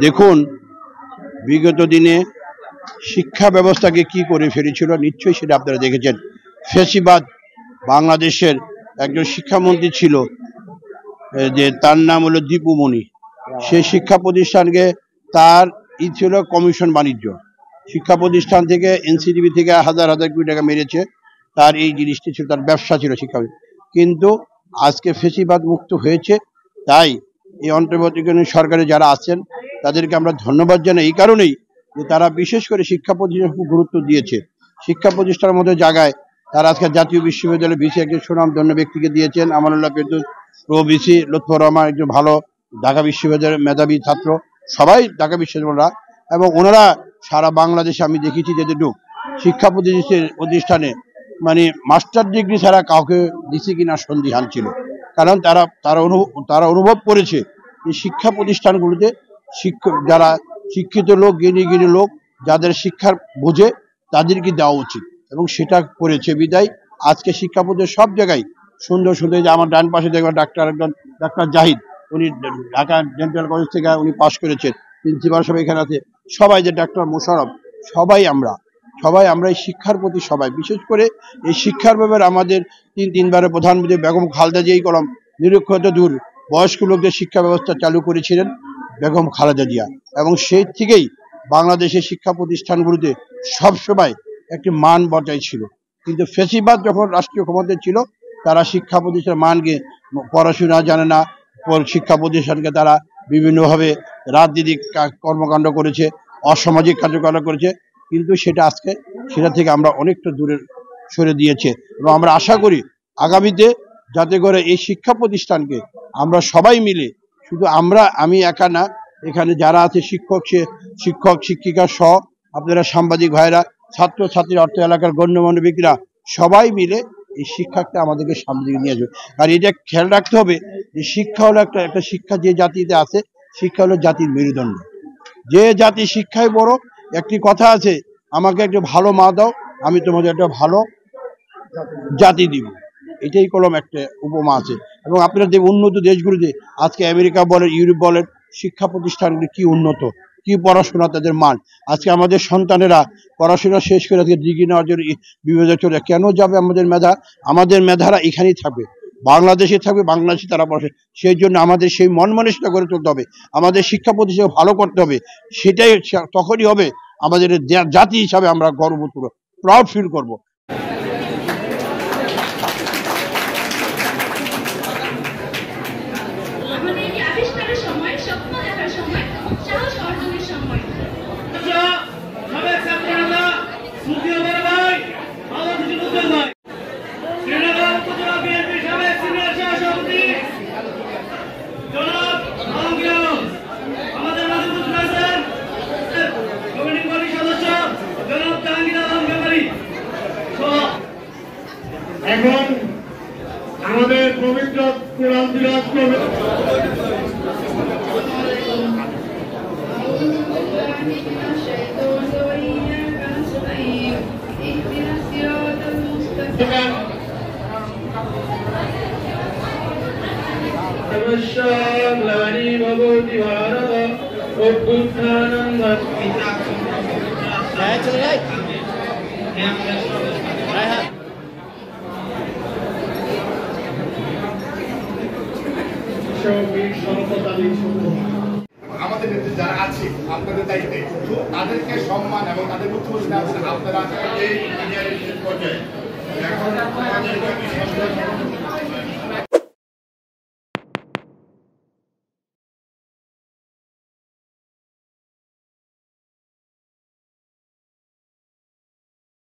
দেখুন, বিগত দিনে শিক্ষা ব্যবস্থাকে কি করে ফেলেছিল নিশ্চয়ই সেটা আপনারা দেখেছেন। ফ্যাসিবাদ বাংলাদেশের একজন শিক্ষামন্ত্রী ছিল, যে তার নাম হলো দীপু মনি। সেই শিক্ষা প্রতিষ্ঠানকে তার ছিল কমিশন বাণিজ্য। শিক্ষা প্রতিষ্ঠান থেকে এনসিডিবি থেকে হাজার হাজার কোটি টাকা মেরেছে। তার এই জিনিসটি ছিল, তার ব্যবসা ছিল শিক্ষা। কিন্তু আজকে ফ্যাসিবাদ মুক্ত হয়েছে, তাই এই অন্তর্বর্তীকালীন সরকারে যারা আছেন তাদেরকে আমরা ধন্যবাদ জানাই এই কারণেই যে তারা বিশেষ করে শিক্ষা প্রতিষ্ঠান খুব গুরুত্ব দিয়েছে। শিক্ষা প্রতিষ্ঠানের মধ্যে জায়গায় তারা আজকে জাতীয় বিশ্ববিদ্যালয়ে বিসি একজন সুনামধন্য ব্যক্তিকে দিয়েছেন, আমানুল্লাহ ফেরদৌস প্রো বিসি, লুৎফর রহমান একজন ভালো ঢাকা বিশ্ববিদ্যালয়ের মেধাবী ছাত্র, সবাই ঢাকা বিশ্ববিদ্যালয়। এবং ওনারা সারা বাংলাদেশে আমি দেখেছি যে শিক্ষা প্রতিষ্ঠানে মানে মাস্টার ডিগ্রি ছাড়া কাউকে দিছে কিনা সন্দিহান ছিল। কারণ তারা অনুভব করেছে যে শিক্ষা প্রতিষ্ঠানগুলোতে যারা শিক্ষিত লোক, জ্ঞানী লোক, যাদের শিক্ষার বোঝে তাদেরকে দেওয়া উচিত, এবং সেটা করেছে বিদায় আজকে শিক্ষা প্রতিষ্ঠান সব জায়গায় সুন্দর সুন্দর। যে আমার ডান পাশে দেখবেন ডাক্তার জাহিদ, উনি ঢাকা ডেন্টাল কলেজ থেকে উনি পাশ করেছেন, প্রিন্সিপাল সবাই এখানে আছে, সবাই যে ডাক্তার মোশাররফ, সবাই আমরা এই শিক্ষার প্রতি সবাই, বিশেষ করে এই শিক্ষার ব্যাপারে আমাদের তিনবারের প্রধানমন্ত্রী বেগম খালেদা জিয়া কলম নিরক্ষরতা দূর, বয়স্ক লোকদের শিক্ষা ব্যবস্থা চালু করেছিলেন বেগম খালেদা জিয়া, এবং সেই থেকেই বাংলাদেশের শিক্ষা প্রতিষ্ঠানগুলোতে সবসময় একটি মান বজায় ছিল। কিন্তু ফ্যাসিবাদ যখন রাষ্ট্রীয় ক্ষমতায় ছিল, তারা শিক্ষা প্রতিষ্ঠানের মানকে, পড়াশোনা জানে না, শিক্ষা প্রতিষ্ঠানকে তারা বিভিন্নভাবে রাজনৈতিক কর্মকাণ্ড করেছে, অসামাজিক কার্যকলাপ করেছে। কিন্তু সেটা থেকে আমরা অনেকটা দূরে সরে দিয়েছে, এবং আমরা আশা করি আগামীতে যাতে করে এই শিক্ষা প্রতিষ্ঠানকে আমরা সবাই মিলে, শুধু আমি একা না, এখানে যারা আছে শিক্ষক শিক্ষিকা সহ আপনারা সাংবাদিক ভাইরা, ছাত্র ছাত্রী, অর্থ এলাকার গণ্যমান্য ব্যক্তিরা সবাই মিলে এই শিক্ষাকে আমাদেরকে সামনে দিকে নিয়ে আসবে। আর এটা খেয়াল রাখতে হবে যে শিক্ষা হলো একটা শিক্ষা যে জাতিতে আছে, শিক্ষা হলো জাতির মেরুদণ্ড। যে জাতি শিক্ষায় বড়, একটি কথা আছে, আমাকে একটা ভালো মা দাও, আমি তোমাদের একটা ভালো জাতি দিব, এটাই কলম একটা উপমা আছে। এবং আপনারা যে উন্নত দেশগুলিতে আজকে আমেরিকা বলেন, ইউরোপ বলেন, শিক্ষা প্রতিষ্ঠানগুলি কি উন্নত, কি পড়াশোনা, তাদের মান। আজকে আমাদের সন্তানেরা পড়াশোনা শেষ করে আজকে ডিগ্রি নেওয়ার জন্য বিদেশে চলে, কেন যাবে? আমাদের মেধারা এখানেই থাকবে, বাংলাদেশে থাকবে, বাংলাদেশে তারা পড়াশোনা। সেই জন্য আমাদের সেই মন মানসিকতা গড়ে তুলতে হবে, আমাদের শিক্ষা প্রতিষ্ঠান ভালো করতে হবে। সেটাই তখনই হবে আমাদের জাতি হিসাবে আমরা গর্ব করব, প্রাউড ফিল করব। এখন আমাদের পবিত্র কোরআন তিলাওয়াত করবে। গ্লানি ভগবতী ভারত অভ্যুত্থানং আমাদের নেত্রী যারা আছে আপনাদের দায়িত্বে, তাদেরকে সম্মান এবং তাদের মুখ্যমন্ত্রী আপনারা এই পর্যায়ে এখন